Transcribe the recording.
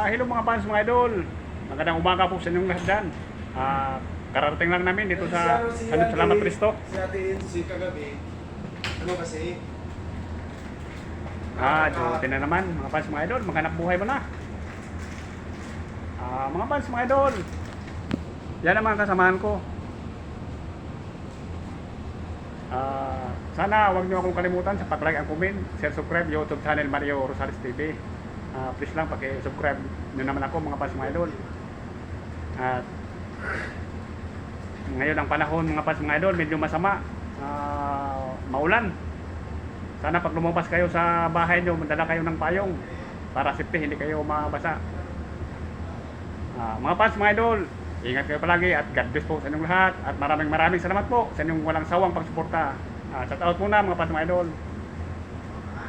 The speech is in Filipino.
Hello mga fans, mga idol. Magandang umaga po sa inyong lahat dyan. Kararating lang namin dito sa Salud Salamat Cristo. Si Ate si kagabi, ano kasi? Duty na naman mga fans, mga idol. Maghanap buhay mo na. Mga fans, mga idol. Yan ang mga kasamahan ko. Sana huwag niyo akong kalimutan sa pag-like and comment, share, subscribe YouTube channel Mario Rosales TV. Please lang paki-subscribe niyo naman ako mga fans, mga idol. At ngayon ang panahon mga fans, mga idol, medyo masama, maulan. Sana pag lumabas kayo sa bahay niyo, magdala kayo ng payong para safety, hindi kayo mabasa. Mga fans, mga idol, ingat kayo palagi at God bless po sa inyong lahat. At maraming salamat po sa inyong walang sawang pagsuporta. Shout out muna mga fans, mga idol.